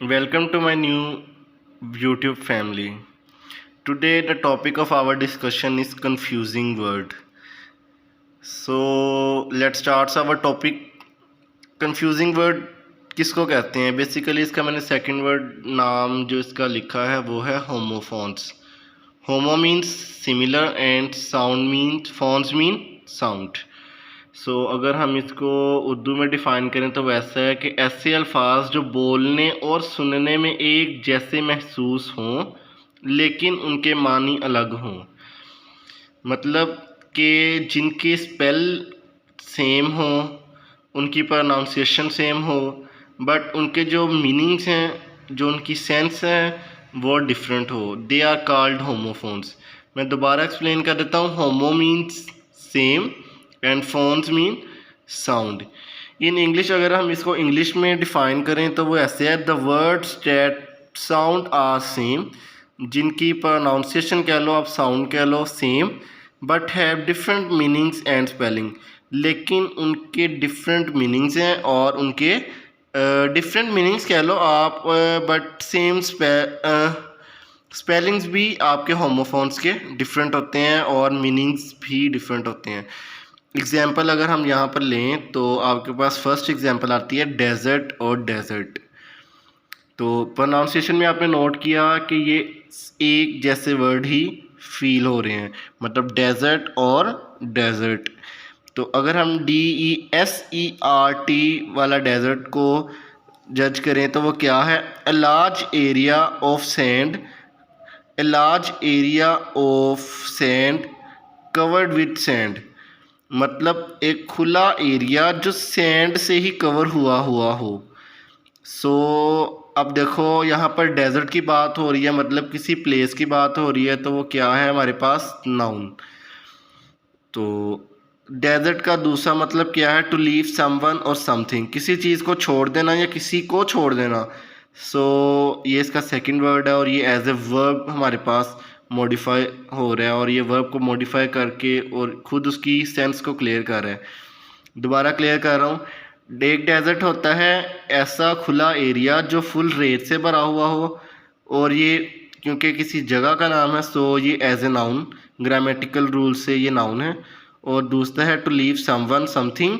Welcome to my new YouTube family. Today the topic of our discussion is confusing word. So let's start our topic. Confusing word किसको कहते हैं? Basically इसका मैंने second word नाम जो इसका लिखा है वो है homophones. Homo means similar and sound means phones mean sound. So अगर हम इसको उर्दू में डिफ़ाइन करें तो वैसा है कि ऐसे अल्फाज जो बोलने और सुनने में एक जैसे महसूस हों लेकिन उनके मानी अलग हों. मतलब कि जिनके स्पेल सेम हो, उनकी प्रोनाउंसिएशन सेम हो, बट उनके जो मीनिंग्स हैं, जो उनकी सेंस है वो डिफरेंट हो. They are called homophones. मैं दोबारा एक्सप्लेन कर देता हूँ. Homo means same and phones mean sound. In English अगर हम इसको इंग्लिश में डिफ़ाइन करें तो वो ऐसे है: the words that sound are same, जिनकी प्रोनाउंसिएशन कह लो, आप साउंड कह लो, same, but have different meanings and spelling. लेकिन उनके डिफरेंट मीनिंग्स हैं और उनके डिफरेंट मीनिंग्स कह लो आप, बट सेम स्पेलिंग्स भी आपके होमोफोन्स के डिफरेंट होते हैं और मीनिंग्स भी डिफरेंट होते हैं. एग्जाम्पल अगर हम यहाँ पर लें तो आपके पास फर्स्ट एग्जाम्पल आती है डेजर्ट और डेजर्ट. तो प्रोनाउंसिएशन में आपने नोट किया कि ये एक जैसे वर्ड ही फील हो रहे हैं, मतलब डेजर्ट और डेजर्ट. तो अगर हम DESERT वाला डेजर्ट को जज करें तो वो क्या है? A large area of sand, a large area of sand covered with sand. मतलब एक खुला एरिया जो सैंड से ही कवर हुआ हो. सो अब देखो यहाँ पर डेजर्ट की बात हो रही है, मतलब किसी प्लेस की बात हो रही है, तो वो क्या है हमारे पास? नाउन. तो डेजर्ट का दूसरा मतलब क्या है? टू लीव समवन और समथिंग, किसी चीज़ को छोड़ देना या किसी को छोड़ देना. सो ये इसका सेकंड वर्ड है और ये एज ए वर्ब हमारे पास मॉडिफाई हो रहा है और ये वर्ब को मॉडिफाई करके और ख़ुद उसकी सेंस को क्लियर कर रहा है. दोबारा क्लियर कर रहा हूँ. एक डेजर्ट होता है ऐसा खुला एरिया जो फुल रेत से भरा हुआ हो, और ये क्योंकि किसी जगह का नाम है सो ये as a noun, grammatical rule से ये नाउन है. और दूसरा है टू लीव समवन समथिंग,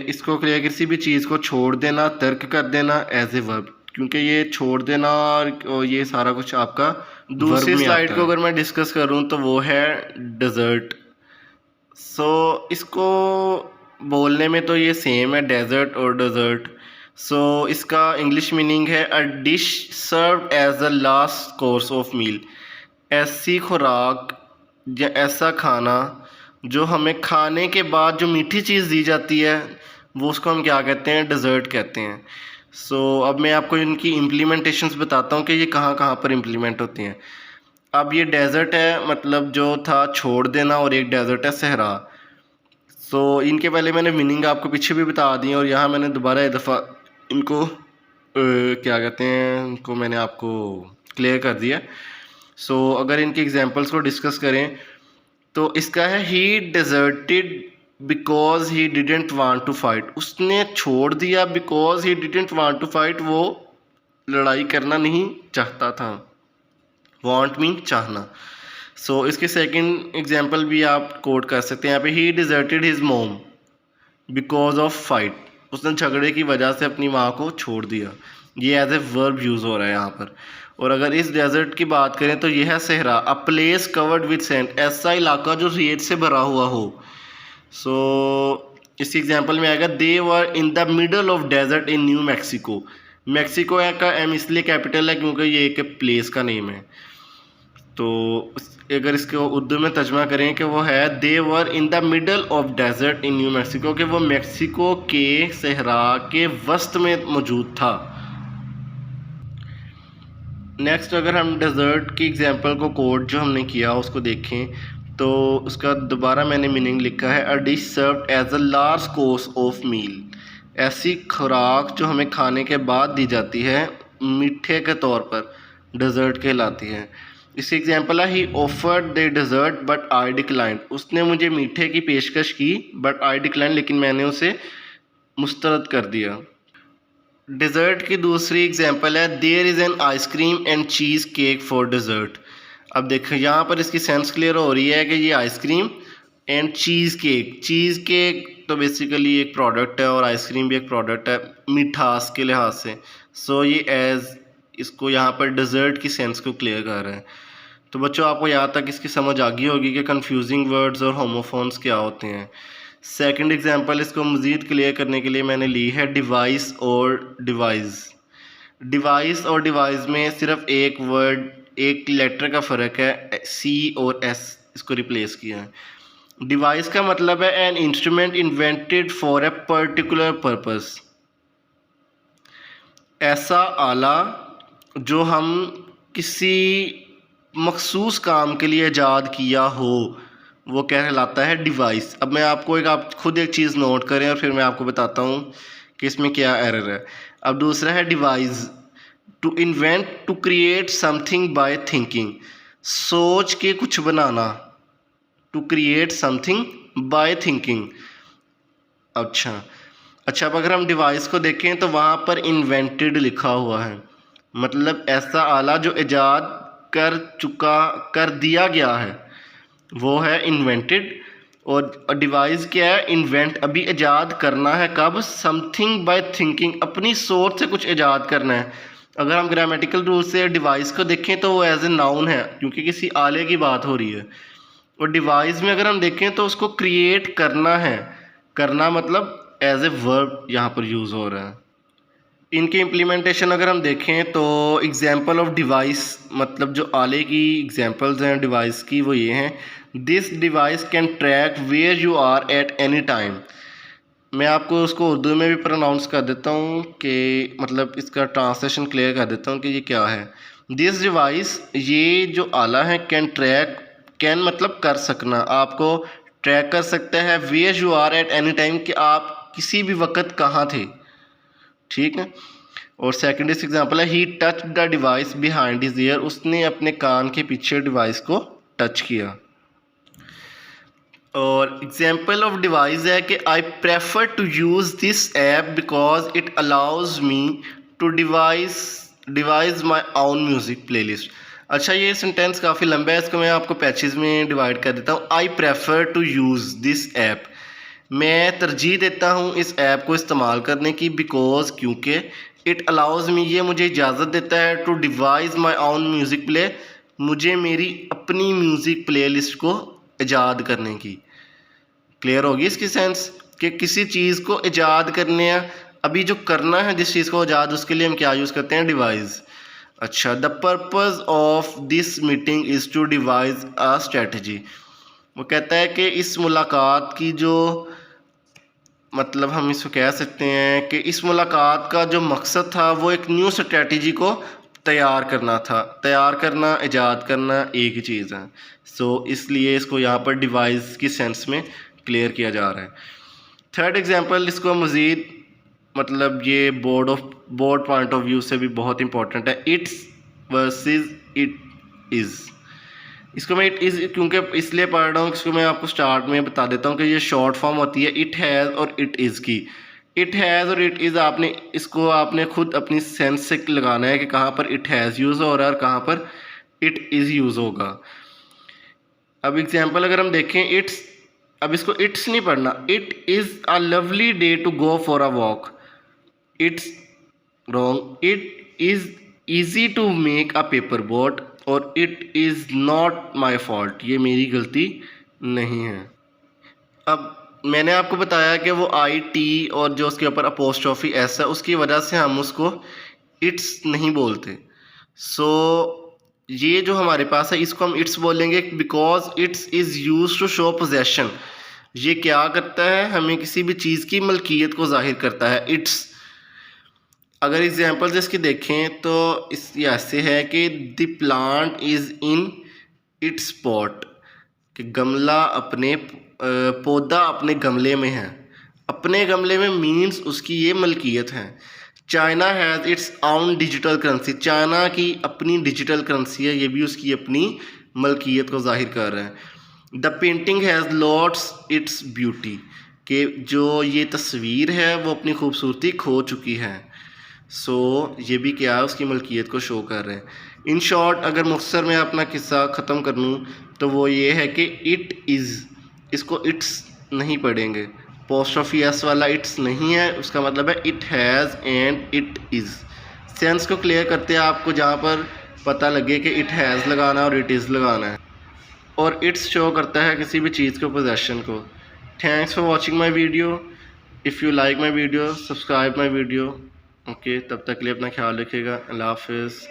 इसको क्लियर किसी भी चीज़ को छोड़ देना, तर्क कर देना, एज ए वर्ब, क्योंकि ये छोड़ देना और ये सारा कुछ आपका दूसरी स्लाइड को अगर मैं डिस्कस करूँ तो वो है डेजर्ट. सो इसको बोलने में तो ये सेम है, डेजर्ट और डेजर्ट. सो इसका इंग्लिश मीनिंग है a dish served as a last course of meal. ऐसी खुराक या ऐसा खाना जो हमें खाने के बाद जो मीठी चीज़ दी जाती है वो उसको हम क्या कहते हैं? डेजर्ट कहते हैं. सो अब मैं आपको इनकी इम्प्लीमेंटेशंस बताता हूँ कि ये कहाँ कहाँ पर इम्प्लीमेंट होती हैं. अब ये डेजर्ट है, मतलब जो था छोड़ देना, और एक डेजर्ट है सहरा. सो इनके पहले मैंने मीनिंग आपको पीछे भी बता दी और यहाँ मैंने दोबारा एक दफ़ा इनको क्या कहते हैं, इनको मैंने आपको क्लियर कर दिया. सो अगर इनके एग्जांपल्स को डिस्कस करें तो इसका है he deserted because he didn't want to fight. उसने छोड़ दिया because he didn't want to fight, वो लड़ाई करना नहीं चाहता था. वांट मीन चाहना. सो इसके सेकंड एग्जांपल भी आप कोट कर सकते हैं यहाँ पे. ही डिजर्टेड हिज मोम बिकॉज ऑफ फाइट. उसने झगड़े की वजह से अपनी माँ को छोड़ दिया. ये एज ए वर्ब यूज़ हो रहा है यहाँ पर. और अगर इस डेजर्ट की बात करें तो ये है सहरा, a place covered with sand, ऐसा इलाका जो रेत से भरा हुआ हो. सो इस एग्जांपल में आएगा they were in the middle of desert in New Mexico. Mexico का एम इसलिए कैपिटल है क्योंकि ये एक प्लेस का नेम है. तो अगर इसको उर्दू में तर्जमा करें कि वो है they were in the middle of desert in New Mexico, कि वो मैक्सिको के सहरा के वस्त में मौजूद था. नेक्स्ट अगर हम डेजर्ट की एग्जांपल को कोड जो हमने किया उसको देखें तो उसका दोबारा मैंने मीनिंग लिखा है a dish served as a large course of meal. ऐसी खुराक जो हमें खाने के बाद दी जाती है मीठे के तौर पर डेजर्ट कहलाती है. इस एग्जांपल है he offered the dessert but I declined. उसने मुझे मीठे की पेशकश की बट आई डिक्लाइंड, लेकिन मैंने उसे मुस्तरद कर दिया. डिज़र्ट की दूसरी एग्जांपल है there is an ice cream and cheesecake for dessert. अब देखो यहाँ पर इसकी सेंस क्लियर हो रही है कि ये आइसक्रीम एंड चीज़ केक तो बेसिकली एक प्रोडक्ट है और आइसक्रीम भी एक प्रोडक्ट है मिठास के लिहाज से। सो ये एज इसको यहाँ पर डिज़र्ट की सेंस को क्लियर कर रहे हैं। तो बच्चों आपको यहाँ तक इसकी समझ आ गई होगी कि कंफ्यूजिंग वर्ड्स और होमोफोन्स क्या होते हैं। सेकंड एग्जांपल इसको मज़ीद क्लियर करने के लिए मैंने ली है डिवाइस और डिवाइस। डिवाइस और डिवाइस में सिर्फ एक वर्ड एक लेटर का फ़र्क है, सी और एस इसको रिप्लेस किया है। डिवाइस का मतलब है an instrument invented for a particular purpose, ऐसा आला जो हम किसी मखसूस काम के लिए ईजाद किया हो वो कहलाता है डिवाइस। अब मैं आपको आप खुद एक चीज़ नोट करें और फिर मैं आपको बताता हूँ कि इसमें क्या एरर है। अब दूसरा है device, to invent to create something by thinking, सोच के कुछ बनाना, to create something by thinking. अच्छा अब अगर हम डिवाइस को देखें तो वहाँ पर इन्वेंटेड लिखा हुआ है, मतलब ऐसा आला जो ईजाद कर दिया गया है वो है इन्वेंटेड। और डिवाइस क्या है, इन्वेंट अभी ईजाद करना है, कब, समथिंग बाय थिंकिंग, अपनी सोच से कुछ ईजाद करना है। अगर हम ग्रामेटिकल रूल से डिवाइस को देखें तो वो एज ए नाउन है क्योंकि किसी आले की बात हो रही है। और डिवाइस में अगर हम देखें तो उसको क्रिएट करना है, करना मतलब एज ए वर्ब यहाँ पर यूज़ हो रहा है। इनके इम्प्लीमेंटेशन अगर हम देखें तो एग्जांपल ऑफ डिवाइस मतलब जो आले की एग्जांपल्स हैं डिवाइस की वो ये हैं, this device can track where you are at any time. मैं आपको उसको उर्दू में भी प्रोनाउंस कर देता हूँ कि मतलब इसका ट्रांसलेशन क्लियर कर देता हूँ कि ये क्या है। दिस डिवाइस ये जो आला है कैन ट्रैक, कैन मतलब कर सकना, आपको ट्रैक कर सकता है where you are at any time कि आप किसी भी वक्त कहाँ थे, ठीक है। और सेकंड इस एग्जांपल है he touch the device behind his ear, उसने अपने कान के पीछे डिवाइस को टच किया। और एग्जांपल ऑफ डिवाइस है कि I prefer to use this app because it allows me to devise my own music playlist. अच्छा ये सेंटेंस काफ़ी लंबा है, इसको मैं आपको पैचेज में डिवाइड कर देता हूँ। I prefer to use this app, मैं तरजीह देता हूँ इस ऐप को इस्तेमाल करने की, बिकॉज क्योंकि, इट अलाउज़ मी ये मुझे इजाज़त देता है, to devise my own music play मुझे मेरी अपनी म्यूज़िक प्ले लिस्ट को ईजाद करने की। क्लियर होगी इसकी सेंस कि किसी चीज़ को ईजाद करने है, अभी जो करना है जिस चीज़ को ईजाद उसके लिए हम क्या यूज़ करते हैं, डिवाइस। अच्छा the purpose of this meeting is to devise a strategy, वो कहता है कि इस मुलाकात की जो मतलब हम इसको कह सकते हैं कि इस मुलाकात का जो मकसद था वो एक न्यू स्ट्रेटजी को तैयार करना था। तैयार करना ईजाद करना एक ही चीज़ है। सो इसलिए इसको यहाँ पर डिवाइस की सेंस में क्लियर किया जा रहा है। थर्ड एग्जांपल इसको मज़ीद मतलब ये बोर्ड पॉइंट ऑफ व्यू से भी बहुत इंपॉर्टेंट है, इट्स वर्सेस इट इज़। इसको मैं इट इज़ क्योंकि इसलिए पढ़ रहा हूँ, इसको मैं आपको स्टार्ट में बता देता हूँ कि ये शॉर्ट फॉर्म होती है इट हैज़ और इट इज़ की। इट हैज़ और इट इज़ आपने खुद अपनी सेंस से लगाना है कि कहाँ पर इट हैज़ यूज़ हो रहा है और कहाँ पर इट इज़ यूज़ होगा। अब एग्जांपल अगर हम देखें इट्स, अब इसको इट्स नहीं पढ़ना, it is a lovely day to go for a walk, it's wrong, it is easy to make a paper boat और it is not my fault, ये मेरी गलती नहीं है। अब मैंने आपको बताया कि वो आई टी और जो उसके ऊपर अपोस्ट्रोफी एस है उसकी वजह से हम उसको इट्स नहीं बोलते। सो ये जो हमारे पास है इसको हम इट्स बोलेंगे because its is use to show possession. ये क्या करता है, हमें किसी भी चीज़ की मलकियत को जाहिर करता है इट्स। अगर एग्जांपल्स इसकी देखें तो इस ऐसे है कि the plant is in its pot, कि गमला अपने पौधा अपने गमले में है। अपने गमले में मीन्स उसकी ये मलकियत है। China has its own digital currency, China की अपनी डिजिटल करेंसी है, ये भी उसकी अपनी मलकियत को जाहिर कर रहा है। The painting has lots its beauty, कि जो ये तस्वीर है वो अपनी खूबसूरती खो चुकी है। सो ये भी क्या है, उसकी मलकियत को शो कर रहे हैं। इन शॉर्ट अगर मुख्तसर में अपना किस्सा ख़त्म कर लूँ तो वो ये है कि इट इज़, इसको इट्स नहीं पढ़ेंगे, पोस्ट्रॉफी एस वाला इट्स नहीं है, उसका मतलब है it has and it is. Sense को क्लियर करते हैं आपको, जहाँ पर पता लगे कि इट हैज़ लगाना और इट इज़ लगाना है, और इट्स शो करता है किसी भी चीज़ को, पोजेशन को। Thanks for watching my video. If you like my video subscribe my video. Okay, तब तक के लिए अपना ख्याल रखिएगा। अल्लाह हाफिज़।